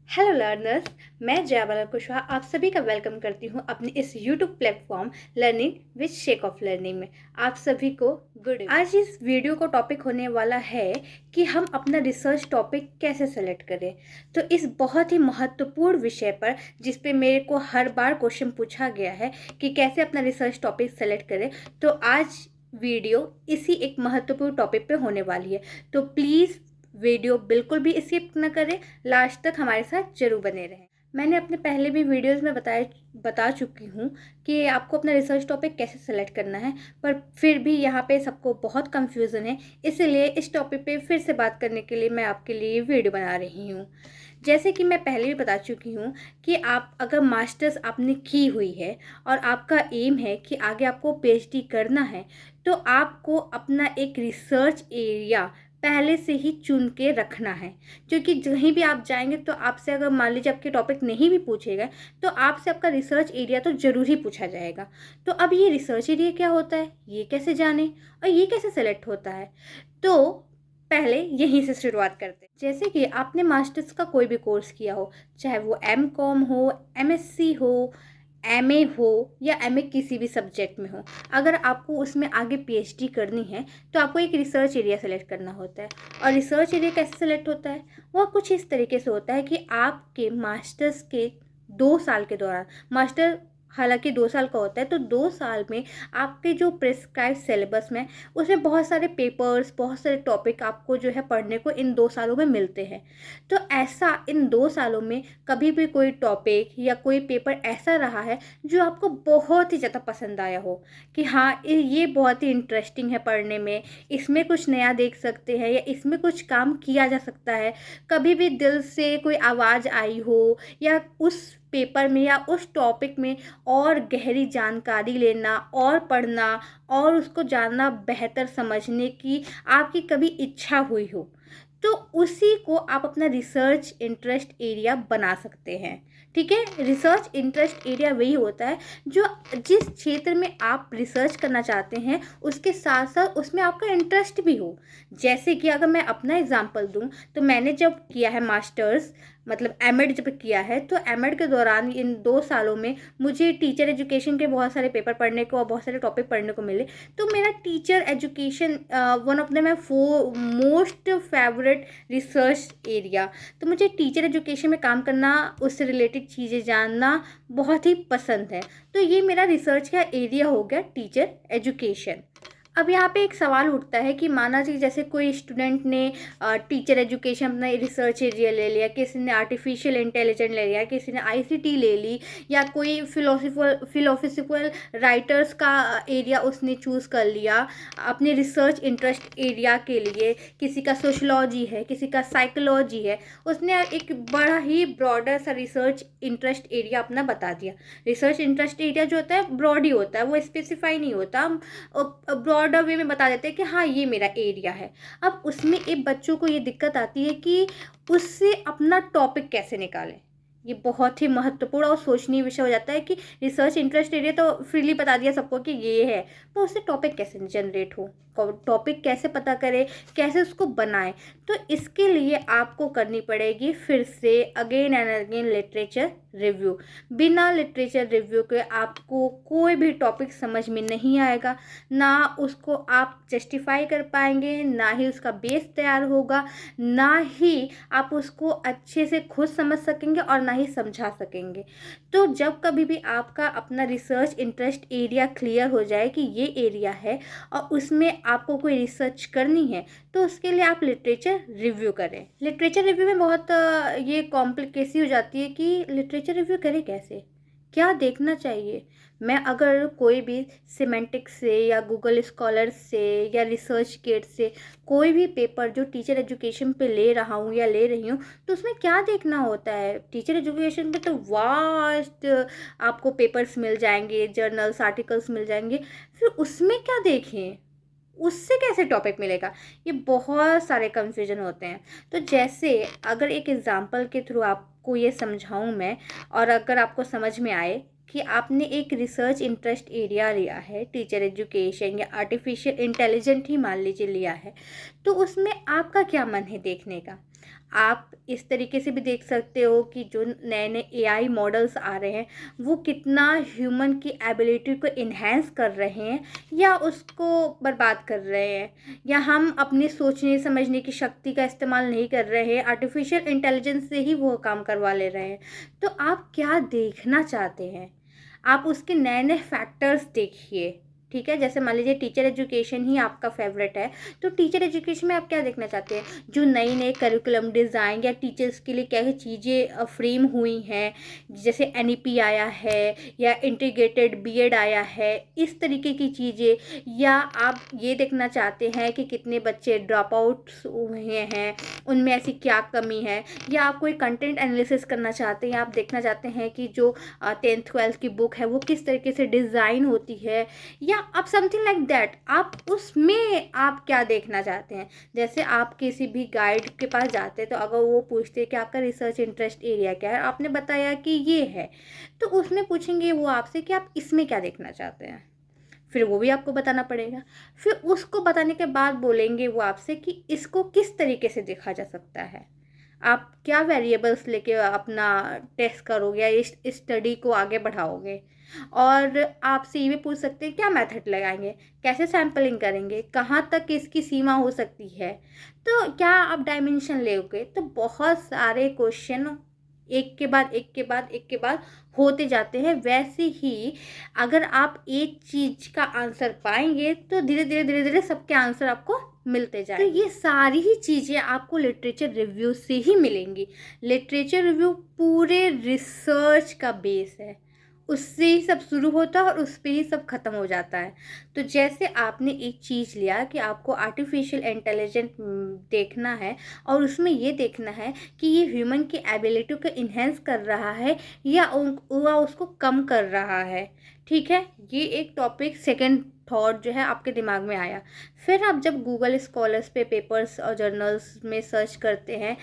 Hello learners. मैं जया बाला कुशवाहा आप सभी का वेलकम करती हूँ अपने इस YouTube platform learning with shake of learning में। आप सभी को गुड इवनिंग। आज इस वीडियो का टॉपिक होने वाला है कि हम अपना रिसर्च टॉपिक कैसे सेलेक्ट करें। तो इस बहुत ही महत्वपूर्ण विषय पर जिस पे मेरे को हर बार क्वेश्चन पूछा गया है कि कैसे अपना रिसर्च टॉपिक सेलेक्ट करें, तो आज वीडियो इसी एक महत्वपूर्ण टॉपिक पे होने वाली है। तो प्लीज़ वीडियो बिल्कुल भी स्किप न करें, लास्ट तक हमारे साथ जरूर बने रहें। मैंने अपने पहले भी वीडियोस में बता चुकी हूँ कि आपको अपना रिसर्च टॉपिक कैसे सेलेक्ट करना है, पर फिर भी यहाँ पे सबको बहुत कंफ्यूजन है, इसलिए इस टॉपिक पे फिर से बात करने के लिए मैं आपके लिए वीडियो बना रही हूँ। जैसे कि मैं पहले भी बता चुकी हूँ कि आप अगर मास्टर्स आपने की हुई है और आपका एम है कि आगे आपको पीएचडी करना है, तो आपको अपना एक रिसर्च एरिया पहले से ही चुन के रखना है। क्योंकि कहीं भी आप जाएंगे तो आपसे अगर मान लीजिए आपके टॉपिक नहीं भी पूछेगा, तो आपसे आपका रिसर्च एरिया तो ज़रूर ही पूछा जाएगा। तो अब ये रिसर्च एरिया क्या होता है, ये कैसे जाने और ये कैसे सेलेक्ट होता है, तो पहले यहीं से शुरुआत करते हैं। जैसे कि आपने मास्टर्स का कोई भी कोर्स किया हो, चाहे वो एमकॉम हो, एमएससी हो, एमए हो या एमए किसी भी सब्जेक्ट में हो, अगर आपको उसमें आगे पीएचडी करनी है तो आपको एक रिसर्च एरिया सेलेक्ट करना होता है। और रिसर्च एरिया कैसे सेलेक्ट होता है, वह कुछ इस तरीके से होता है कि आपके मास्टर्स के 2 साल के दौरान, मास्टर हालांकि 2 साल का होता है, तो 2 साल में आपके जो प्रिस्क्राइब सिलेबस में उसमें बहुत सारे पेपर्स, बहुत सारे टॉपिक आपको जो है पढ़ने को इन 2 सालों में मिलते हैं। तो ऐसा इन 2 सालों में कभी भी कोई टॉपिक या कोई पेपर ऐसा रहा है जो आपको बहुत ही ज़्यादा पसंद आया हो कि हाँ ये बहुत ही इंटरेस्टिंग है पढ़ने में, इसमें कुछ नया देख सकते हैं या इसमें कुछ काम किया जा सकता है, कभी भी दिल से कोई आवाज़ आई हो, या उस पेपर में या उस टॉपिक में और गहरी जानकारी लेना और पढ़ना और उसको जानना, बेहतर समझने की आपकी कभी इच्छा हुई हो, तो उसी को आप अपना रिसर्च इंटरेस्ट एरिया बना सकते हैं। ठीक है, रिसर्च इंटरेस्ट एरिया वही होता है जो जिस क्षेत्र में आप रिसर्च करना चाहते हैं उसके साथ साथ उसमें आपका इंटरेस्ट भी हो। जैसे कि अगर मैं अपना एग्जांपल दूं, तो मैंने जब किया है मास्टर्स, मतलब एमएड जब किया है, तो एमएड के दौरान इन 2 सालों में मुझे टीचर एजुकेशन के बहुत सारे पेपर पढ़ने को और बहुत सारे टॉपिक पढ़ने को मिले। तो मेरा teacher education one of the my most favourite research area. तो मुझे टीचर एजुकेशन में काम करना, उससे रिलेटेड चीज़ें जानना बहुत ही पसंद है। तो ये मेरा रिसर्च का एरिया हो गया, टीचर एजुकेशन। अब यहाँ पे एक सवाल उठता है कि माना जी जैसे कोई स्टूडेंट ने टीचर एजुकेशन अपना रिसर्च एरिया ले लिया, किसी ने आर्टिफिशियल इंटेलिजेंस ले लिया, किसी ने आईसीटी ले ली, या कोई फिलोसफिकल राइटर्स का एरिया उसने चूज़ कर लिया अपने रिसर्च इंटरेस्ट एरिया के लिए, किसी का सोशलॉजी है, किसी का साइकोलॉजी है, उसने एक बड़ा ही ब्रॉडर सा रिसर्च इंटरेस्ट एरिया अपना बता दिया। रिसर्च इंटरेस्ट एरिया जो होता है ब्रॉड ही होता है, वो स्पेसिफाई नहीं होता, ब्रॉडर वे में बता देते हैं कि हाँ ये मेरा एरिया है। अब उसमें एक बच्चों को ये दिक्कत आती है कि उससे अपना टॉपिक कैसे निकालें। ये बहुत ही महत्वपूर्ण और सोचनीय विषय हो जाता है कि रिसर्च इंटरेस्ट एरिया तो फ्रीली बता दिया सबको कि ये है, तो उससे टॉपिक कैसे जनरेट हो, टॉपिक कैसे पता करें, कैसे उसको बनाएं। तो इसके लिए आपको करनी पड़ेगी फिर से again and again literature review. बिना लिटरेचर रिव्यू के आपको कोई भी टॉपिक समझ में नहीं आएगा, ना उसको आप जस्टिफाई कर पाएंगे, ना ही उसका बेस तैयार होगा, ना ही आप उसको अच्छे से खुद समझ सकेंगे और ना ही समझा सकेंगे। तो जब कभी भी आपका अपना रिसर्च इंटरेस्ट एरिया क्लियर हो जाए कि ये एरिया है और उसमें आपको कोई रिसर्च करनी है, तो उसके लिए आप लिटरेचर रिव्यू करें। लिटरेचर रिव्यू में बहुत ये कॉम्प्लिकेसी हो जाती है कि लिटरेचर रिव्यू करें कैसे, क्या देखना चाहिए। मैं अगर कोई भी सिमेंटिक से या गूगल स्कॉलर से या रिसर्च गेट से कोई भी पेपर जो टीचर एजुकेशन पे ले रहा हूँ या ले रही हूँ, तो उसमें क्या देखना होता है। टीचर एजुकेशन पे तो वास्ट आपको पेपर्स मिल जाएंगे, जर्नल्स, आर्टिकल्स मिल जाएंगे, फिर उसमें क्या देखें, उससे कैसे टॉपिक मिलेगा, ये बहुत सारे कंफ्यूजन होते हैं। तो जैसे अगर एक एग्जांपल के थ्रू आपको ये समझाऊं मैं, और अगर आपको समझ में आए कि आपने एक रिसर्च इंटरेस्ट एरिया लिया है, टीचर एजुकेशन या आर्टिफिशियल इंटेलिजेंट ही मान लीजिए लिया है, तो उसमें आपका क्या मन है देखने का। आप इस तरीके से भी देख सकते हो कि जो नए नए एआई मॉडल्स आ रहे हैं वो कितना ह्यूमन की एबिलिटी को इन्हेंस कर रहे हैं या उसको बर्बाद कर रहे हैं, या हम अपनी सोचने समझने की शक्ति का इस्तेमाल नहीं कर रहे हैं, आर्टिफिशियल इंटेलिजेंस से ही वो काम करवा ले रहे हैं। तो आप क्या देखना चाहते हैं, आप उसके नए नए फैक्टर्स देखिए। ठीक है, जैसे मान लीजिए टीचर एजुकेशन ही आपका फेवरेट है, तो टीचर एजुकेशन में आप क्या देखना चाहते हैं, जो नई नई करिकुलम डिज़ाइन या टीचर्स के लिए क्या चीज़ें फ्रेम हुई हैं, जैसे एनईपी आया है या इंटीग्रेटेड बीएड आया है, इस तरीके की चीज़ें। या आप ये देखना चाहते हैं कि कितने बच्चे ड्रॉप आउट्स हुए हैं, उनमें ऐसी क्या कमी है, या आप कोई कंटेंट एनालिसिस करना चाहते हैं, आप देखना चाहते हैं कि जो 10th 12th की बुक है वो किस तरीके से डिज़ाइन होती है, या आप समथिंग लाइक दैट, आप उसमें आप क्या देखना चाहते हैं। जैसे आप किसी भी गाइड के पास जाते हैं तो अगर वो पूछते हैं कि आपका रिसर्च इंटरेस्ट एरिया क्या है, आपने बताया कि ये है, तो उसमें पूछेंगे वो आपसे कि आप इसमें क्या देखना चाहते हैं, फिर वो भी आपको बताना पड़ेगा। फिर उसको बताने के बाद बोलेंगे वो आपसे कि इसको किस तरीके से देखा जा सकता है, आप क्या वेरिएबल्स लेके अपना टेस्ट करोगे या इस स्टडी को आगे बढ़ाओगे। और आपसे ये भी पूछ सकते हैं क्या मेथड लगाएंगे, कैसे सैम्पलिंग करेंगे, कहाँ तक इसकी सीमा हो सकती है, तो क्या आप डायमेंशन लोगे। तो बहुत सारे क्वेश्चन एक के बाद एक के बाद एक के बाद होते जाते हैं। वैसे ही अगर आप एक चीज़ का आंसर पाएंगे तो धीरे धीरे धीरे धीरे सबके आंसर आपको मिलते जाएंगे। तो ये सारी ही चीज़ें आपको लिटरेचर रिव्यू से ही मिलेंगी। लिटरेचर रिव्यू पूरे रिसर्च का बेस है, उससे ही सब शुरू होता है और उस पर ही सब ख़त्म हो जाता है। तो जैसे आपने एक चीज़ लिया कि आपको आर्टिफिशियल इंटेलिजेंट देखना है और उसमें ये देखना है कि ये ह्यूमन की एबिलिटी को इन्हेंस कर रहा है या उसको कम कर रहा है। ठीक है, ये एक टॉपिक सेकंड थॉट जो है आपके दिमाग में आया। फिर आप जब गूगल स्कॉलर्स पे पेपर्स और जर्नल्स में सर्च करते हैं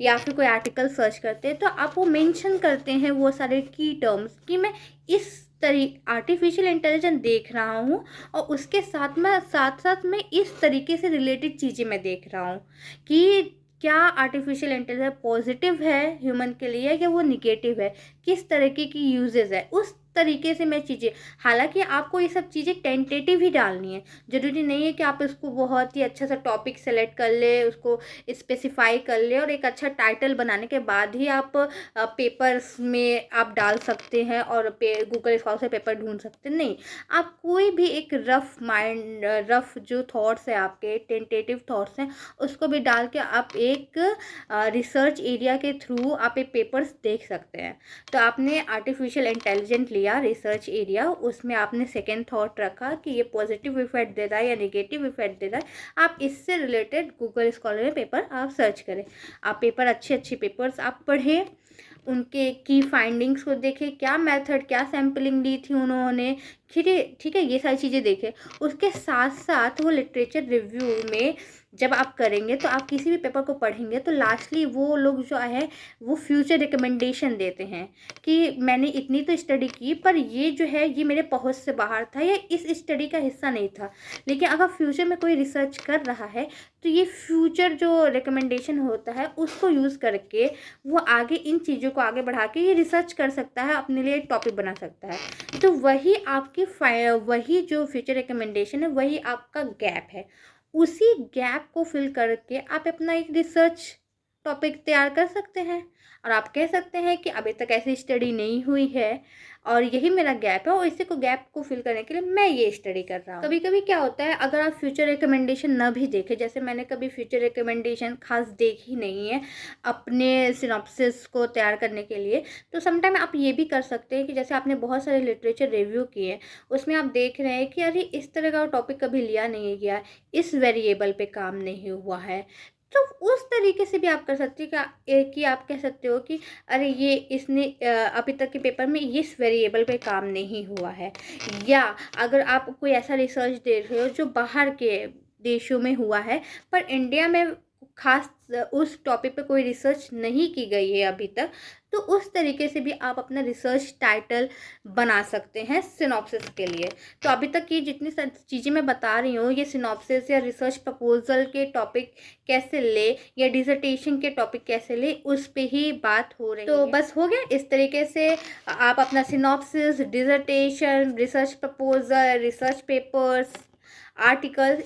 या फिर कोई आर्टिकल सर्च करते हैं तो आप वो मेंशन करते हैं वो सारे की टर्म्स कि मैं इस आर्टिफिशियल इंटेलिजेंस देख रहा हूँ और उसके साथ साथ मैं इस तरीके से रिलेटेड चीज़ें मैं देख रहा हूँ कि क्या आर्टिफिशियल इंटेलिजेंस पॉजिटिव है ह्यूमन के लिए या वो निगेटिव है, किस तरीके की यूजेस है, उस तरीके से मैं चीज़ें। हालांकि आपको ये सब चीज़ें टेंटेटिव ही डालनी है, ज़रूरी नहीं है कि आप इसको बहुत ही अच्छा सा टॉपिक सेलेक्ट कर ले, उसको स्पेसिफाई कर ले और एक अच्छा टाइटल बनाने के बाद ही आप पेपर्स में आप डाल सकते हैं और गूगल स्कॉलर से पेपर ढूंढ सकते हैं। नहीं, आप कोई भी एक रफ जो थॉट्स है आपके टेंटेटिव थॉट्स हैं उसको भी डाल के आप एक रिसर्च एरिया के थ्रू आप एक पेपर्स देख सकते हैं। तो आपने आर्टिफिशियल इंटेलिजेंट लिया रिसर्च एरिया, उसमें आपने सेकेंड थॉट रखा कि ये पॉजिटिव इफेक्ट दे रहा है या नेगेटिव इफेक्ट दे रहा है। आप इससे रिलेटेड गूगल स्कॉलर में पेपर आप सर्च करें, आप पेपर अच्छे पेपर्स आप पढ़ें, उनके की फाइंडिंग्स को देखें, क्या मेथड क्या सैम्पलिंग ली थी उन्होंने। ठीक है, ये सारी चीज़ें देखें। उसके साथ साथ वो लिटरेचर रिव्यू में जब आप करेंगे तो आप किसी भी पेपर को पढ़ेंगे तो लास्टली वो लोग जो है वो फ्यूचर रिकमेंडेशन देते हैं कि मैंने इतनी तो स्टडी की पर ये जो है ये मेरे पहुंच से बाहर था या इस स्टडी का हिस्सा नहीं था। लेकिन अगर फ्यूचर में कोई रिसर्च कर रहा है तो ये फ्यूचर जो रिकमेंडेशन होता है उसको यूज़ करके वो आगे इन चीज़ों को आगे बढ़ा के ये रिसर्च कर सकता है, अपने लिए एक टॉपिक बना सकता है। तो वही आपकी वही जो फ्यूचर रिकमेंडेशन है वही आपका गैप है। उसी गैप को फिल करके आप अपना एक रिसर्च टॉपिक तैयार कर सकते हैं और आप कह सकते हैं कि अभी तक ऐसी स्टडी नहीं हुई है और यही मेरा गैप है और इसी को गैप को फिल करने के लिए मैं ये स्टडी कर रहा हूँ। कभी कभी क्या होता है अगर आप फ्यूचर रिकमेंडेशन ना भी देखें, जैसे मैंने कभी फ्यूचर रिकमेंडेशन खास देखी नहीं है अपने सिनॉप्सिस को तैयार करने के लिए, तो समटाइम आप ये भी कर सकते हैं कि जैसे आपने बहुत सारे लिटरेचर रिव्यू किए हैं उसमें आप देख रहे हैं कि अरे इस तरह का टॉपिक कभी लिया नहीं गया, इस वेरिएबल पे काम नहीं हुआ है, तो उस तरीके से भी आप कर सकते हैं कि आप कह सकते हो कि अरे ये इसने अभी तक के पेपर में इस वेरिएबल पे काम नहीं हुआ है। या अगर आप कोई ऐसा रिसर्च देख रहे हो जो बाहर के देशों में हुआ है पर इंडिया में खास उस टॉपिक पे कोई रिसर्च नहीं की गई है अभी तक, तो उस तरीके से भी आप अपना रिसर्च टाइटल बना सकते हैं सिनॉप्सिस के लिए। तो अभी तक ये जितनी सारी चीज़ें मैं बता रही हूँ, ये सिनॉप्सिस या रिसर्च प्रपोजल के टॉपिक कैसे ले या डिसर्टेशन के टॉपिक कैसे ले, उस पे ही बात हो रही है। तो बस हो गया। इस तरीके से आप अपना synopsis, dissertation, research proposal, research papers, article,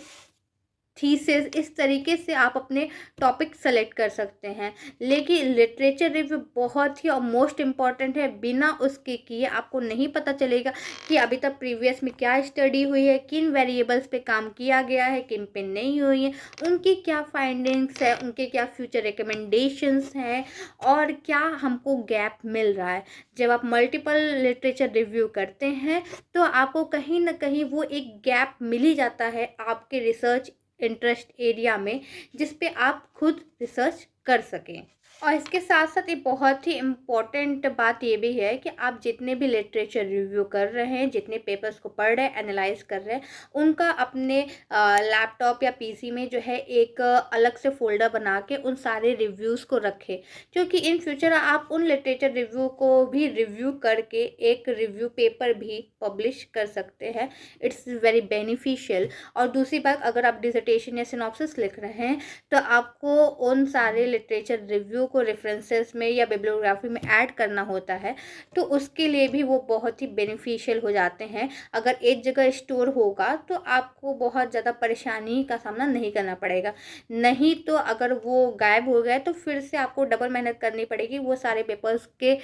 thesis, इस तरीके से आप अपने टॉपिक सेलेक्ट कर सकते हैं। लेकिन लिटरेचर रिव्यू बहुत ही और मोस्ट इम्पॉर्टेंट है। बिना उसके किए आपको नहीं पता चलेगा कि अभी तक प्रीवियस में क्या स्टडी हुई है, किन वेरिएबल्स पे काम किया गया है, किन पे नहीं हुई है, उनकी क्या फाइंडिंग्स है, उनके क्या फ्यूचर रिकमेंडेशंस हैं और क्या हमको गैप मिल रहा है। जब आप मल्टीपल लिटरेचर रिव्यू करते हैं तो आपको कहीं ना कहीं वो एक गैप मिल ही जाता है आपके रिसर्च इंटरेस्ट एरिया में, जिस पे आप खुद रिसर्च कर सकें। और इसके साथ साथ एक बहुत ही इम्पॉर्टेंट बात ये भी है कि आप जितने भी लिटरेचर रिव्यू कर रहे हैं, जितने पेपर्स को पढ़ रहे हैं, एनालाइज कर रहे हैं, उनका अपने लैपटॉप या पीसी में जो है एक अलग से फोल्डर बना के उन सारे रिव्यूज़ को रखें, क्योंकि इन फ्यूचर आप उन लिटरेचर रिव्यू को भी रिव्यू करके एक रिव्यू पेपर भी पब्लिश कर सकते हैं। It's very beneficial. और दूसरी बात, अगर आप डिसर्टेशन या सिनॉप्सिस लिख रहे हैं तो आपको उन सारे लिटरेचर रिव्यू को रेफरेंसेस में या बिब्लियोग्राफी में ऐड करना होता है, तो उसके लिए भी वो बहुत ही बेनिफिशियल हो जाते हैं। अगर एक जगह स्टोर होगा तो आपको बहुत ज़्यादा परेशानी का सामना नहीं करना पड़ेगा। नहीं तो अगर वो गायब हो गए तो फिर से आपको डबल मेहनत करनी पड़ेगी वो सारे पेपर्स के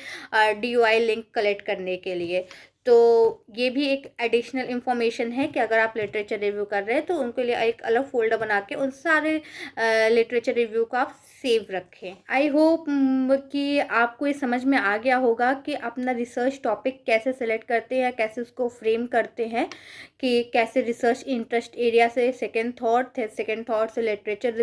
DOI लिंक कलेक्ट करने के लिए। तो ये भी एक एडिशनल इन्फॉर्मेशन है कि अगर आप लिटरेचर रिव्यू कर रहे हैं तो उनके लिए एक अलग फोल्डर बना के उन सारे लिटरेचर रिव्यू को आप सेव रखें। आई होप कि आपको ये समझ में आ गया होगा कि अपना रिसर्च टॉपिक कैसे सेलेक्ट करते हैं, कैसे उसको फ्रेम करते हैं, कि कैसे रिसर्च इंटरेस्ट एरिया से सेकेंड थॉट से लिटरेचर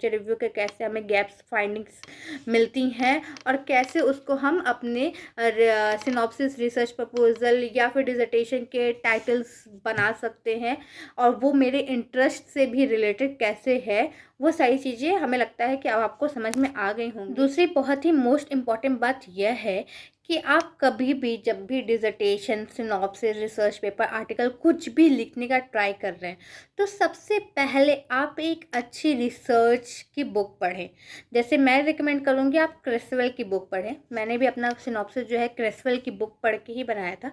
रिव्यू के कैसे हमें गैप्स फाइंडिंग्स मिलती हैं और कैसे उसको हम अपने सिनॉप्सिस, रिसर्च प्रपोजल या फिर डिसर्टेशन के टाइटल्स बना सकते हैं और वो मेरे इंटरेस्ट से भी रिलेटेड कैसे है। वो सारी चीज़ें हमें लगता है कि अब आपको समझ में आ गई होंगी। दूसरी बहुत ही मोस्ट इम्पॉर्टेंट बात यह है कि आप कभी भी जब भी dissertation, synopsis, research paper, article कुछ भी लिखने का ट्राई कर रहे हैं तो सबसे पहले आप एक अच्छी रिसर्च की बुक पढ़ें। जैसे मैं रिकमेंड करूँगी आप क्रेसवेल की बुक पढ़ें। मैंने भी अपना सिनॉप्सिस जो है क्रेसवेल की बुक पढ़ के ही बनाया था।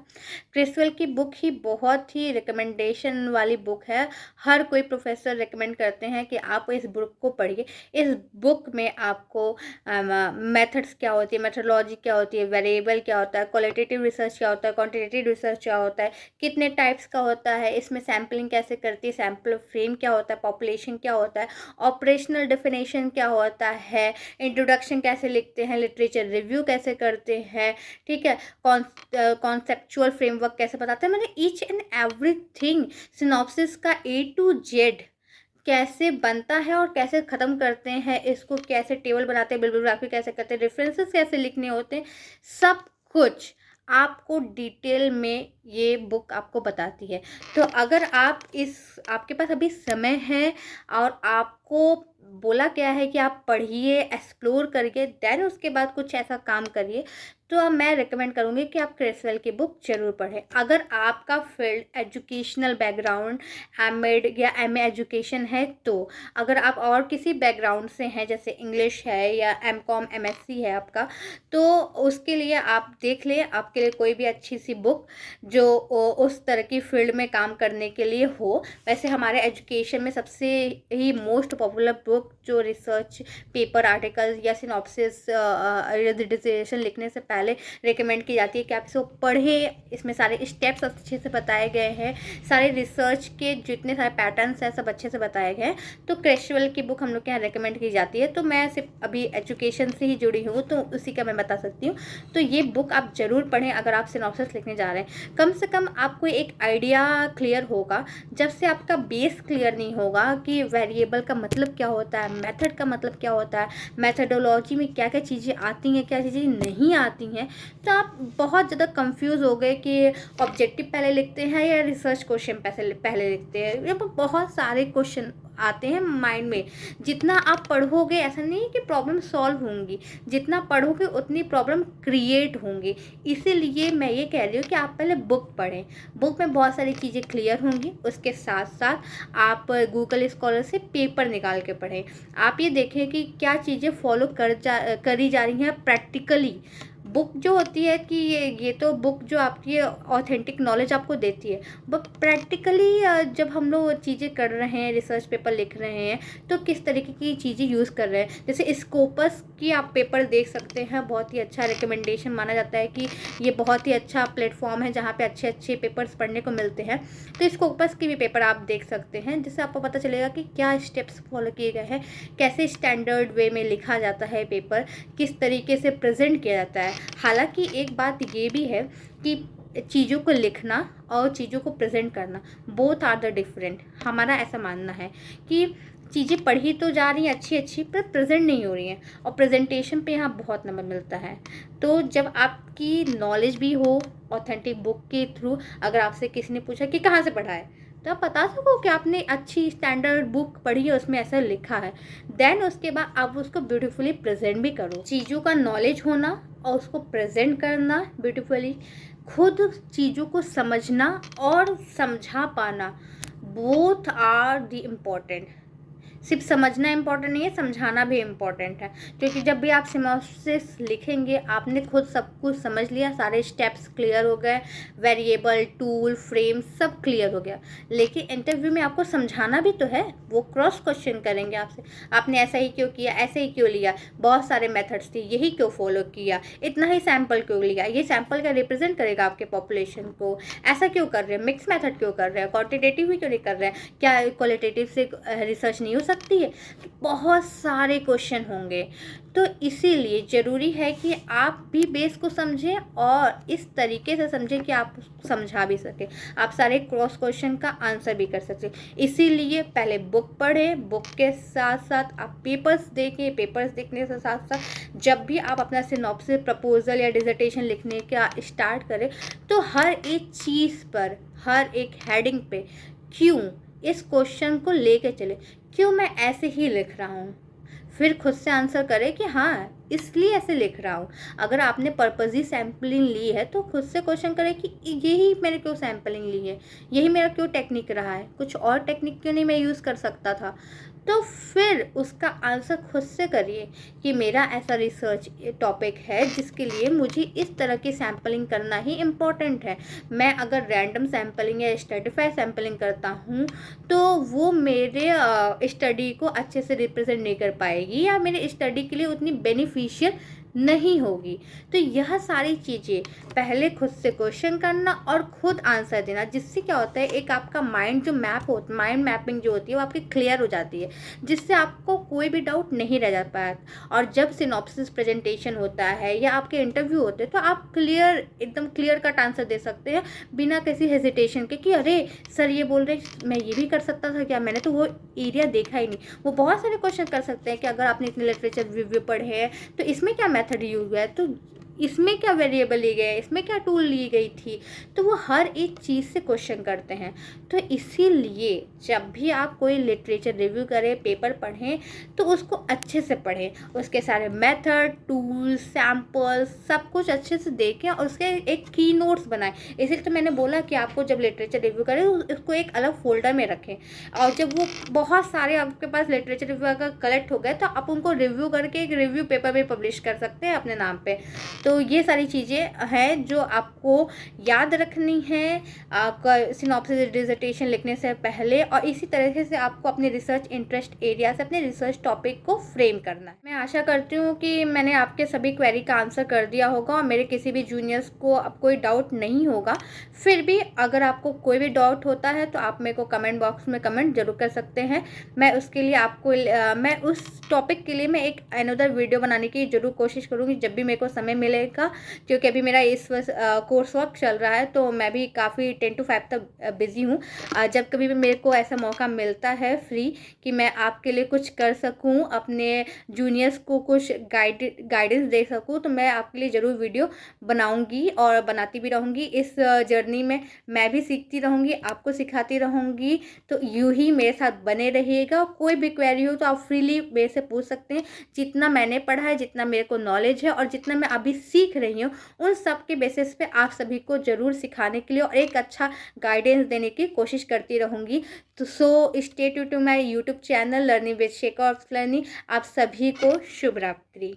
क्रेसवेल की बुक ही बहुत ही रिकमेंडेशन वाली बुक है। हर कोई प्रोफेसर रिकमेंड करते हैं कि आप इस बुक को पढ़िए। इस बुक में आपको मेथड्स क्या होती है, मेथडोलॉजी क्या होती है, वेरिएबल क्या होता है, क्वालिटेटिव रिसर्च क्या होता है, क्वांटिटेटिव रिसर्च क्या होता है, कितने टाइप्स का होता है, इसमें सैम्पलिंग कैसे करती है, सैम्पल फ्रेम क्या होता है, पॉपुलेशन क्या होता है, ऑपरेशनल डेफिनेशन क्या होता है, इंट्रोडक्शन कैसे लिखते हैं, लिटरेचर रिव्यू कैसे करते हैं, ठीक है, कॉन्सेप्चुअल फ्रेमवर्क कैसे बताते हैं, मतलब ईच एंड एवरीथिंग सिनॉप्सिस का A to Z कैसे बनता है और कैसे ख़त्म करते हैं, इसको कैसे टेबल बनाते हैं, बिब्लियोग्राफी कैसे करते हैं, रेफरेंसेस कैसे लिखने होते हैं, सब कुछ आपको डिटेल में ये बुक आपको बताती है। तो अगर आपके पास अभी समय है और आपको बोला गया है कि आप पढ़िए, एक्सप्लोर करिए, देन उसके बाद कुछ ऐसा काम करिए, तो मैं रिकमेंड करूँगी कि आप क्रेसवेल की बुक ज़रूर पढ़ें। अगर आपका फील्ड एजुकेशनल बैकग्राउंड एम.एड या MA एजुकेशन है, तो अगर आप और किसी बैकग्राउंड से हैं जैसे इंग्लिश है या M.Com MSc है आपका, तो उसके लिए आप देख लें आपके लिए कोई भी अच्छी सी बुक जो उस तरह की फील्ड में काम करने के लिए हो। वैसे हमारे एजुकेशन में सबसे ही मोस्ट पॉपुलर बुक जो रिसर्च पेपर, आर्टिकल या सिनॉप्सिस डिसर्टेशन लिखने से पहले रिकमेंड की जाती है कि आप इसको पढ़ें। इसमें सारे स्टेप्स अच्छे से बताए गए हैं, सारे रिसर्च के जितने सारे पैटर्न्स हैं सब अच्छे से बताए गए हैं। तो क्रेसवेल की बुक हम लोग के यहाँ रिकमेंड की जाती है। तो मैं सिर्फ अभी एजुकेशन से ही जुड़ी हूँ तो उसी का मैं बता सकती हूँ। तो ये बुक आप ज़रूर पढ़ें अगर आप सिनॉप्सिस लिखने जा रहे हैं। कम से कम आपको एक आइडिया क्लियर होगा। जब से आपका बेस क्लियर नहीं होगा कि वेरिएबल का मतलब क्या होता है, मेथड का मतलब क्या होता है, मेथडोलॉजी में क्या क्या चीज़ें आती हैं, क्या चीज़ें नहीं आती हैं, तो आप बहुत ज़्यादा कंफ्यूज हो गए कि ऑब्जेक्टिव पहले लिखते हैं या रिसर्च क्वेश्चन पहले लिखते हैं। ये बहुत सारे क्वेश्चन आते हैं माइंड में। जितना आप पढ़ोगे ऐसा नहीं है कि प्रॉब्लम सॉल्व होंगी, जितना पढ़ोगे उतनी प्रॉब्लम क्रिएट होंगी। इसीलिए मैं ये कह रही हूँ कि आप पहले बुक पढ़ें। बुक में बहुत सारी चीज़ें क्लियर होंगी, उसके साथ साथ आप गूगल स्कॉलर से पेपर निकाल के पढ़ें। आप ये देखें कि क्या चीज़ें फॉलो करी जा रही हैं प्रैक्टिकली। बुक जो होती है कि ये तो बुक जो आपकी ऑथेंटिक नॉलेज आपको देती है, बट प्रैक्टिकली जब हम लोग चीज़ें कर रहे हैं, रिसर्च पेपर लिख रहे हैं, तो किस तरीके की चीज़ें यूज़ कर रहे हैं। जैसे स्कोपस की आप पेपर देख सकते हैं, बहुत ही अच्छा रिकमेंडेशन माना जाता है कि ये बहुत ही अच्छा प्लेटफॉर्म है जहाँ पे अच्छे अच्छे पेपर्स पढ़ने को मिलते हैं। तो स्कोपस की भी पेपर आप देख सकते हैं, जिससे आपको पता चलेगा कि क्या स्टेप्स फॉलो किए गए हैं, कैसे स्टैंडर्ड वे में लिखा जाता है पेपर, किस तरीके से प्रेजेंट किया जाता है। हालांकि एक बात ये भी है कि चीज़ों को लिखना और चीज़ों को प्रेजेंट करना बोथ आर द डिफरेंट। हमारा ऐसा मानना है कि चीज़ें पढ़ी तो जा रही हैं अच्छी अच्छी, पर प्रेजेंट नहीं हो रही हैं, और प्रेजेंटेशन पे यहाँ बहुत नंबर मिलता है। तो जब आपकी नॉलेज भी हो ऑथेंटिक बुक के थ्रू, अगर आपसे किसी ने पूछा कि कहाँ से पढ़ा है, तो आप बता सको कि आपने अच्छी स्टैंडर्ड बुक पढ़ी है, उसमें ऐसा लिखा है। देन उसके बाद आप उसको ब्यूटीफुली प्रेजेंट भी करो। चीज़ों का नॉलेज होना और उसको प्रेजेंट करना ब्यूटीफुली, खुद चीज़ों को समझना और समझा पाना, बोथ आर द इम्पॉर्टेंट। सिर्फ समझना इम्पॉर्टेंट नहीं है, समझाना भी इम्पॉर्टेंट है। क्योंकि जब भी आप सिनॉप्सिस लिखेंगे, आपने खुद सब कुछ समझ लिया, सारे स्टेप्स क्लियर हो गए, वेरिएबल, टूल, फ्रेम सब क्लियर हो गया। लेकिन इंटरव्यू में आपको समझाना भी तो है। वो क्रॉस क्वेश्चन करेंगे आपसे, आपने ऐसा ही क्यों किया, ऐसे ही क्यों लिया, बहुत सारे मेथड्स थे, यही क्यों फॉलो किया, इतना ही सैम्पल क्यों लिया, ये सैम्पल का रिप्रेजेंट करेगा आपके पॉपुलेशन को, ऐसा क्यों कर रहे हैं, मिक्स मेथड क्यों कर रहे हैं, क्वांटिटेटिव ही क्यों नहीं कर रहे हैं, क्या क्वालिटेटिव से रिसर्च नहीं हो सकती है। तो बहुत सारे क्वेश्चन होंगे। तो इसीलिए ज़रूरी है कि आप भी बेस को समझें और इस तरीके से समझें कि आप समझा भी सकें, आप सारे क्रॉस क्वेश्चन का आंसर भी कर सकें। इसीलिए पहले बुक पढ़ें, बुक के साथ साथ आप पेपर्स देखें, पेपर्स देखने के साथ साथ जब भी आप अपना सिनॉप्सिस, प्रपोजल या डिसर्टेशन लिखने का स्टार्ट करें, तो हर एक चीज़ पर, हर एक हेडिंग पे क्यों, इस क्वेश्चन को लेके चले, क्यों मैं ऐसे ही लिख रहा हूँ। फिर खुद से आंसर करें कि हाँ इसलिए ऐसे लिख रहा हूँ। अगर आपने पर्पज़ली सैम्पलिंग ली है तो खुद से क्वेश्चन करें कि यही मैंने क्यों सैम्पलिंग ली है, यही मेरा क्यों टेक्निक रहा है, कुछ और टेक्निक क्यों नहीं मैं यूज़ कर सकता था। तो फिर उसका आंसर खुद से करिए कि मेरा ऐसा रिसर्च टॉपिक है जिसके लिए मुझे इस तरह की सैम्पलिंग करना ही इम्पॉर्टेंट है। मैं अगर रैंडम सैम्पलिंग या स्ट्रेटिफाइड सैम्पलिंग करता हूँ तो वो मेरे स्टडी को अच्छे से रिप्रेजेंट नहीं कर पाएगी या मेरे स्टडी के लिए उतनी बेनिफिशियल नहीं होगी। तो यह सारी चीज़ें पहले खुद से क्वेश्चन करना और खुद आंसर देना, जिससे क्या होता है, एक आपका माइंड जो मैप होता, माइंड मैपिंग जो होती है वो आपकी क्लियर हो जाती है, जिससे आपको कोई भी डाउट नहीं रह जाता है। और जब सिनॉप्सिस प्रेजेंटेशन होता है या आपके इंटरव्यू होते हैं तो आप क्लियर, एकदम क्लियर कट आंसर दे सकते हैं बिना किसी हेजिटेशन के कि अरे सर ये बोल रहे मैं ये भी कर सकता था क्या, मैंने तो वो एरिया देखा ही नहीं। वो बहुत सारे क्वेश्चन कर सकते हैं कि अगर आपने इतने लिटरेचर रिव्यू पढ़े हैं तो इसमें क्या मेथड यूज हुआ है, तो इसमें क्या वेरिएबल ली गए, इसमें क्या टूल ली गई थी। तो वो हर एक चीज़ से क्वेश्चन करते हैं। तो इसीलिए जब भी आप कोई लिटरेचर रिव्यू करें, पेपर पढ़ें, तो उसको अच्छे से पढ़ें, उसके सारे मेथड, टूल, सैम्पल सब कुछ अच्छे से देखें और उसके एक की नोट्स बनाएं। इसीलिए तो मैंने बोला कि आपको जब लिटरेचर रिव्यू करें उसको एक अलग फोल्डर में रखें, और जब वो बहुत सारे आपके पास लिटरेचर रिव्यू अगर कलेक्ट हो गए तो आप उनको रिव्यू करके एक रिव्यू पेपर भी पब्लिश कर सकते हैं अपने नाम पे। तो ये सारी चीज़ें हैं जो आपको याद रखनी है सिनॉप्सिस डिसर्टेशन लिखने से पहले, और इसी तरीके से आपको अपने रिसर्च इंटरेस्ट एरिया से अपने रिसर्च टॉपिक को फ्रेम करना है। मैं आशा करती हूँ कि मैंने आपके सभी क्वेरी का आंसर कर दिया होगा और मेरे किसी भी जूनियर्स को अब कोई डाउट नहीं होगा। फिर भी अगर आपको कोई भी डाउट होता है तो आप मेरे को कमेंट बॉक्स में कमेंट जरूर कर सकते हैं। मैं उसके लिए आपको मैं उस टॉपिक के लिए मैं एक अनदर वीडियो बनाने की ज़रूर कोशिश करूँगी जब भी मेरे को समय मिले। मिलेगा, क्योंकि अभी मेरा इस कोर्स वर्क चल रहा है, तो मैं भी काफ़ी 10 to 5 तक बिज़ी हूँ। जब कभी भी मेरे को ऐसा मौका मिलता है फ्री कि मैं आपके लिए कुछ कर सकूँ, अपने जूनियर्स को कुछ गाइडेंस दे सकूँ, तो मैं आपके लिए ज़रूर वीडियो बनाऊँगी और बनाती भी रहूँगी। इस जर्नी में मैं भी सीखती रहूँगी, आपको सिखाती रहूँगी, तो यूँ ही मेरे साथ बने रहिएगा। कोई भी क्वेरी हो तो आप फ्रीली मेरे से पूछ सकते हैं। जितना मैंने पढ़ा है, जितना मेरे को नॉलेज है और जितना मैं अभी सीख रही हूँ, उन सब के बेसिस पे आप सभी को ज़रूर सिखाने के लिए और एक अच्छा गाइडेंस देने की कोशिश करती रहूँगी। तो stay tuned to my YouTube channel learning with Shekha of learning. आप सभी को शुभ रात्रि।